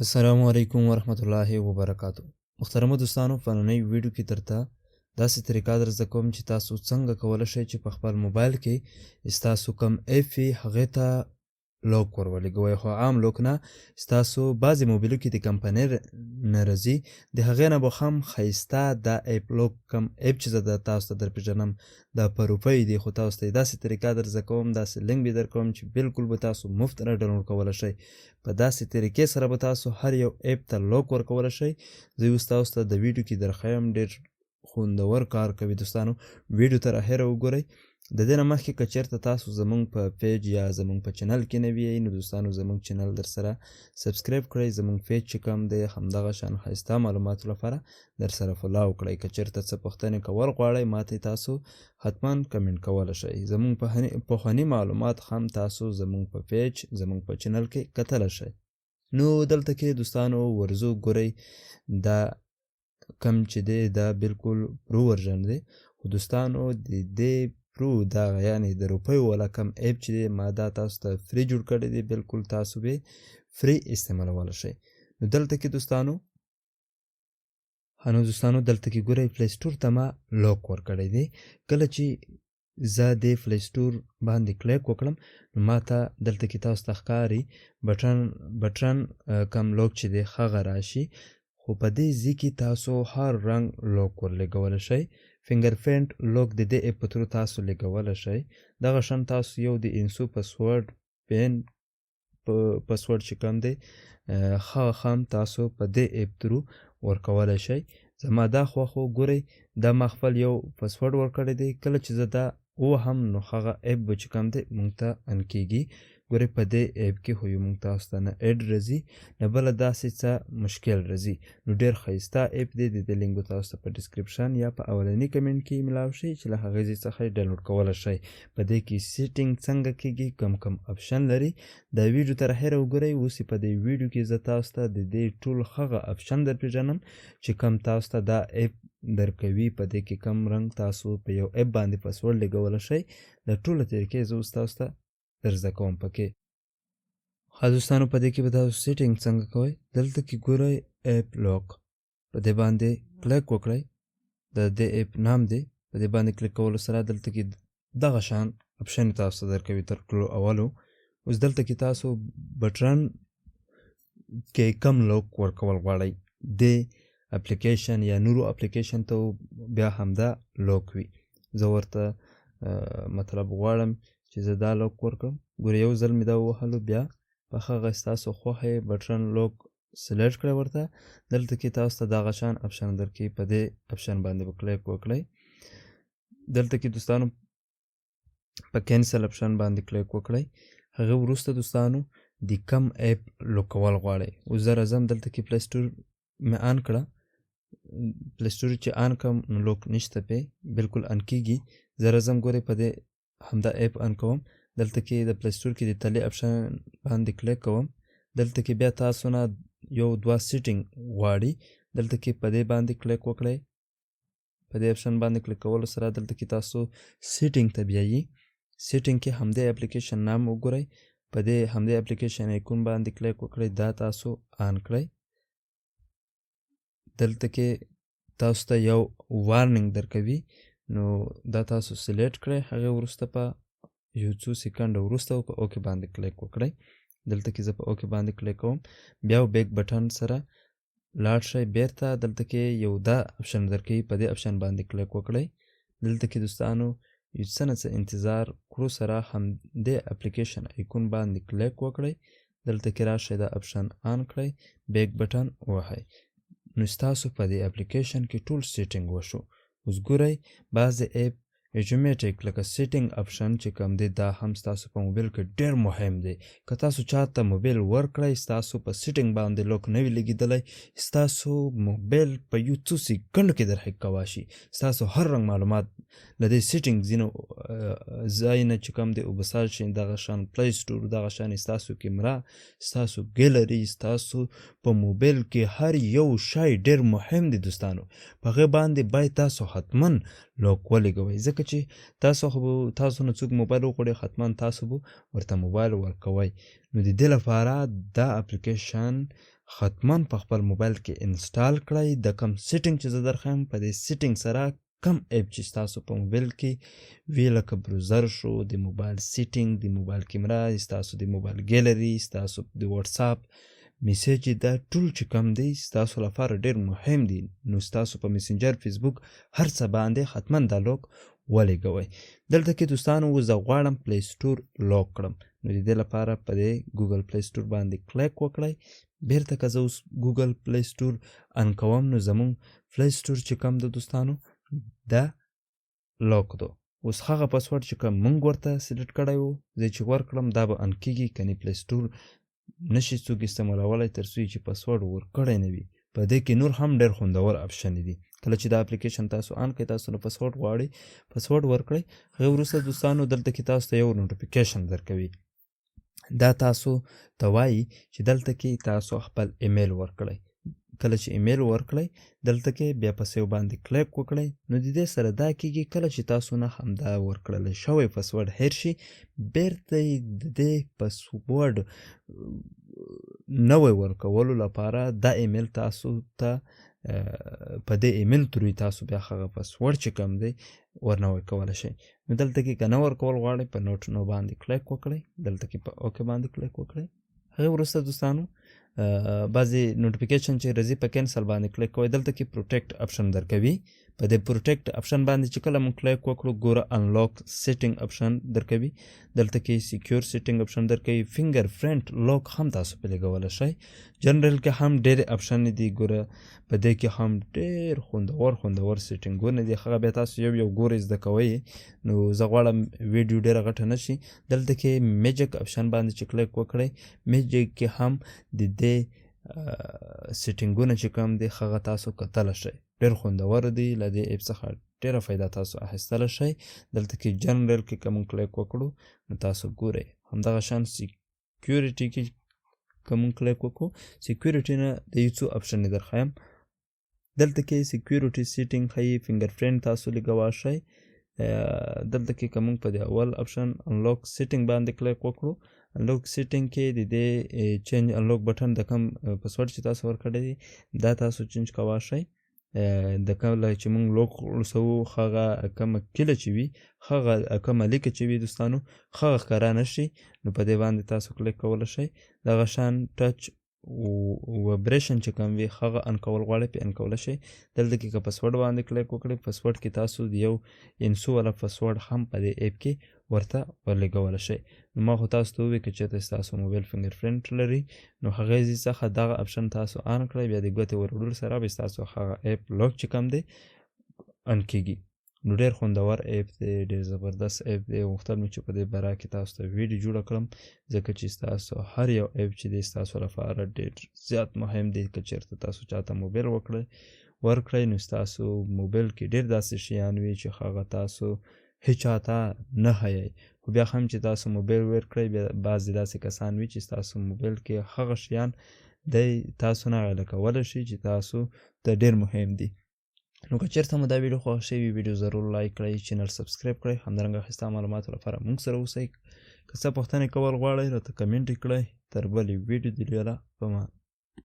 السلام علیکم ورحمت الله وبرکاتو. محترمو دوستانو، په نننۍ ویډیو کې درته داسې طریقه در زده کوم چې تاسو څنګه کولی شئ چې په خپل موبایل کې ستاسو کوم ایپ وي هغې ته لوک ور ولګوئ، خو عام لوک نه. ستاسو بعضې موبایلو کې د کمپنۍ نه راځي، د هغې نه به هم ښایسته دا ایپ لوک کوم ایپ چې زه تاسو ته در پېژنم دا په روپۍ دی، خو تاسو ته یې داسې طریقه در زده کوم، داسې لینک به در کوم چې بلکل به تاسو مفت نه ډاونلوډ کولی شئ. په داسې طریقې سره به تاسو هر یو ایپ ته لوک ورکولی شئ. زه اوس تاسو ته د ویډیو کې درښیم، ډېر خوندور کار کوي دوستانو. ویډیو تر اخره وګورئ. د دې نه مخکې که چېرته تاسو زموږ په پیج یا زموږ په چینل کې نوي یئ، نو دوستانو زموږ چینل در سره سبسکرایب کړئ. زموږ پیج چې کوم دی همدغه شان ښایسته معلوماتو لپاره در سره فالو کړئ. که چېرته څه پوښتنې کول غواړئ ماته تاسو حتما کمنټ کولی شئ. زموږ پخواني معلومات هم تاسو زموږ په پیج زموږ په چینل کې کتلی شئ. نو دلته کې دوستانو ورځو ګورئ، دا کم چې دی دا بلکل پرو ورژن دی، خو دوستانو د دې پرو دا یعنې د روپیو والا کم ایپ چې دی ما دا تاسو ته فری جوړ کړی دی، بلکل تاسو به فری استعمالولی شئ. نو دلته کې دوستانو دلته کې ګورئ پلی سټور ته ما لوک ورکړی دی. کله چې زه د پلی سټور باندې کلیک وکړم نو ما ته دلته کې تاسو ته ښکاري بټن کم لوک چې دی هغه راشي، خو په دې ځای کې تاسو هر رنګ لوک ورلګولی شئ. فنګر پرنټ لوک د دې ایپ په ترو تاسو لګولی شئ. دغه شان تاسو یو د انسو پاسورډ پاسورډ چې کوم دی هغه هم تاسو په دې ایپ ترو ورکولی شئ. زما دا خو ګورئ دا ما خپل یو پاسورډ ورکړی دی، کله چې زه دا ووهم نو هغه ایپ به چې کوم دی موږ ته ان کېږي. ګورئ په دې ایپ کې خو موږ تاسو ته نه ایډ راځي نه بله داسې څه مشکل راځي. نو ډېر ښایسته ایپ دی، د دې لینک به تاسو ته په ډسکرپشن یا په اولني کمنټ کې ملاو شي چې له هغې ځای څخه یې ډاونلوډ کولی شئ. په دې کې سیټینګ څنګه کېږي، کم اپشن لري، دا ویډیو تر اخره وګورئ. اوس په دې ویډیو کې زه تاسو ته د دې ټول هغه اپشن در پېژنم چې کم تاسو ته دا ایپ درکوي. په دې کې کم رنګ تاسو په یو ایپ باندې پاسورډ لګولی شئ. د ټوله طریقې زه اوس تاسو ته در زده کوم پکې. ښه دوستانو، په دې کې به تاسو سیټینګ څنګه کوئ، دلته کې ګورئ ایپ لوک، په دې باندې کلیک وکړئ. د دې ایپ نام دی، په دې باندې کلیک کولو سره دلته کې دغه شان اپشن تاسو ته درکوي تر ټولو اولو. اوس دلته کې تاسو بټن کې کم لوک ورکول غواړئ، د اپلیکیشن یا نورو اپلیکیشن ته بیا همدا لوک وي. زه ورته مطلب غواړم چې زه دا لوک ورکړم. ګورئ یو ځل مې دا ووهلو، بیا په هغه ستاسو خوښه بټن لوک سلیکټ کړئ. ورته دلته کې تاسو ته دغه شان اپشن درکوي، په دې اپشن باندې به کلیک وکړئ. دلته کې دوستانو په کینسل اپشن باندې کلیک وکړئ. هغه وروسته دوستانو د کم ایپ لوکول غواړئ. اوس زه راځم دلته کې پلی سټور مې آن کړه، پلی سټور چې آن کړم نو لوک نشته پې، بلکل ان کېږي. زه راځم ګورئ په دې همدا ایپ آن کوم، دلته کې د پلی سټور کې د تلې اپشن باندې کلیک کوم. دلته کې بیا تاسو نه یو دوه سیټینګ غواړي، دلته کې په دې باندې کلیک وکړئ. په دې اپشن باندې کلیک کولو سره دلته کې تاسو سیټینګ ته بیایي. سیټینګ کې همدې اپلیکیشن نام وګورئ، په دې همدې اپلیکیشن ایکون باندې کلیک وکړئ، دا تاسو آن کړئ. دلته کې تاسو ته یو وارننګ درکوي، نو دا تاسو سلیکټ کړئ. هغې وروسته په یو څو سیکنډ وروسته په اوکې باندې کلیک وکړئ. دلته کې زه په اوکې باندې کلیک کوم، بیا بیک بټن سره لاړ شئ. بیرته دلته کې یو دا اپشن درکوي، په دې اپشن باندې کلیک وکړئ. دلته کې دوستانو یو څه نه څه انتظار کړو سره همدې اپلیکیشن ایکون باندې کلیک وکړئ. دلته کې راشئ دا اپشن آن کړئ، بیک بټن ووهئ. نو ستاسو په دې اپلیکیشن کې ټول سیټینګ وشو. اوس ګورئ بعضې ایپ اجومیټیک لکه سیټینګ اپشن چې کوم دی دا هم ستاسو په موبایل کې ډېر مهم دی. که تاسو چاته موبایل ورکړئ ستاسو په سیټینګ باندې لوک نه وي لګېدلی، ستاسو موبایل په یو څو سیکنډو کې در هیک کولی شي. ستاسو هر رنګ معلومات له دې سیټینګ ځینو ځای نه چې کوم دی اوبسال شي، دغه شان پلی سټور، دغه شان ستاسو کیمرا، ستاسو ګیلري، ستاسو په موبایل کې هر یو شی ډېر مهم دی دوستانو. په هغې باندې باید تاسو حتما لوک ولګوئ، ځکه چې تاسو نه څوک موبایل وغواړي حتما تاسو به ورته موبایل ورکوئ. نو د دې لپاره دا اپلیکیشن حتما په خپل موبایل کې انسټال کړئ. د کم سیټینګ چې زه درخوایم په دې سیټینګ سره کم اپ چې ستاسو په موبایل کې وی لکه بروزر شو، د موبایل سیټینګ، د موبایل کیمرا، ستاسو د موبایل ګیلري، ستاسو د واتس اپ میسیج، دا ټول چې کم دی ستاسو لپاره ډیر مهم دي. نو ستاسو په میسنجر، فیسبوک، هر څه باندې حتما دا لوک ولګوئ. دلته کې دوستانو زه غواړم پلی سټور لوک کړم. نو د دې لپاره په دې ګوګل پلی سټور باندې کلیک وکړئ. بیرته که زه اوس ګوګل پلی سټور ان کوم نو زمونږ پلی سټور چې کم ده دوستانو دا لوک دو. اوس هغه پاسورډ چې کوم مونږ ورته سلیکټ کړی وو زه چې ورکړم دا به ان کېږي، کنې پلی سټور نشي څوک استعمالولی تر څو چې پاسورډ ورکړی نه وي. په دې کې نور هم ډېر خوندور اپشن دي. کله چې دا اپلیکیشن تاسو آن کړئ تاسو نه پاسورډ غواړئ پاسورډ ورکړئ. هغې وروسته دوستانو دلته کې تاسو ته یو نوټیفیکیشن درکوي. دا تاسو ته وایي چې دلته کې تاسو خپل ایمیل ورکړئ. کله چې ایمیل ورکړئ دلته کې بیا په سیو باندې کلیک وکړئ. نو د دې سره دا کېږي کله چې تاسو نه همدا ورکړلی شوی پاسورډ هیر شي بیرته یې د دې پاسورډ نوی ورکولو لپاره دا ایمیل تاسو ته په دې ایمیل تروی تاسو بیا هغه پاسورډ چې کوم دی ورنوی کولی شئ. نو دلته کې که نه ورکول غواړئ په نوټ نو باندې کلیک وکړئ. دلته کې په اوکې باندې کلیک وکړئ. هغې وروسته دوستانو بعضې نوټیفیکیشن چې راځي په کینسل باندې کلیک کوئ. دلته کې پروټیکټ اپشن درکوي. په دې پروټیکټ اپشن باندې چې کله مونږ کلیک وکړو ګوره انلاک سیټینګ اپشن درکوي. دلته کې سیکیور سیټینګ اپشن درکوي. فینګر پرنټ لاک هم تاسو په لګولی شئ. جنرال کې هم ډېرې اپشن دي. ګوره په دې کې هم ډېر خوندور سیټینګونه دي. هغه بیا تاسو یو ګورئ زده کوئ. نو زه غواړم ویډیو ډېره غټه نه شي. دلته کې میجک اپشن باندې چې کلیک وکړئ میجک کې هم د دې سیټینګونه چې کوم دي هغه تاسو کتلی شئ. ډېر خوندور دي. له دې اپ څخه ډېره فایده تاسو اخیستلی شئ. دلته کې جنرال کې که مونږ کلیک وکړو نو تاسو ګورئ همدغه شان سیکیورټي کې که مونږ کلیک وکړو سیکیورټي نه د یو څو اپشن یې درښیم. دلته کې سیکیورټي سیټینګ ښیي. فینګر پرنټ تاسو لګولی شئ. دلته کې که مونږ په دې اول اپشن انلاک سیټینګ باندې کلیک وکړو انلاک سیټینګ کې د دې چینج انلاک بټن د کم پاسورډ چې تاسو ورکړی دی دا تاسو چینج کولی شئ. د کله چې مونږ لوک خلاصوو هغه کومه کیله چې وي هغه کومه لیکه چې وي دوستانو هغه ښکاره نه شي. نو په دې باندې تاسو کلیک کولی شئ. دغه شان ټچ وبریشن چې کوم وي هغه ان کول غواړئ پې ان کولی شئ. دلته کې که پاسورډ باندې کلیک وکړئ پاسورډ کې تاسو د یو انسو والا پاسورډ هم په دې اپ کې ورته ورلګولی شئ. نو ما خو تاسو ته وویل که چېرته ستاسو موبایل فینګر پرنټ لري نو هغې ځای څخه دغه اپشن تاسو آن کړئ. بیا د ګوتې ور وړلو سره به ستاسو هغه اپ لوک چې کوم دی ان کېږي. نو ډېر خوندور اپ دی. ډېر زبردست اپ دی. غوښتل مې چې په دې باره کې تاسو ته ویډیو جوړه کړم ځکه چې ستاسو هر یو اپ چې دی ستاسو لپاره ډېر زیات مهم دی. که چېرته تاسو چاته موبایل ورکړئ نو ستاسو موبایل کې ډېر داسې شیان وي چې هغه تاسو هیچا ته نه ښیئ. خو بیا هم چې تاسو موبایل ورکړئ بیا بعضې داسې کسان وي چې ستاسو موبایل کې هغه شیان دی تاسو نه غله کولی شي چې تاسو ته ډېر مهم دي. نو که چېرته مو دا ویډیو خوښ شوي ویډیو ضرور لایک کړئ چینل سبسکرایب کړئ. همدارنګه ښایسته معلوماتو لپاره موږ سره اوسئ. که څه پوښتنې کول غواړئ راته کمنټ یې کړئ. تر بلې ویډیو د لیدلو په امان.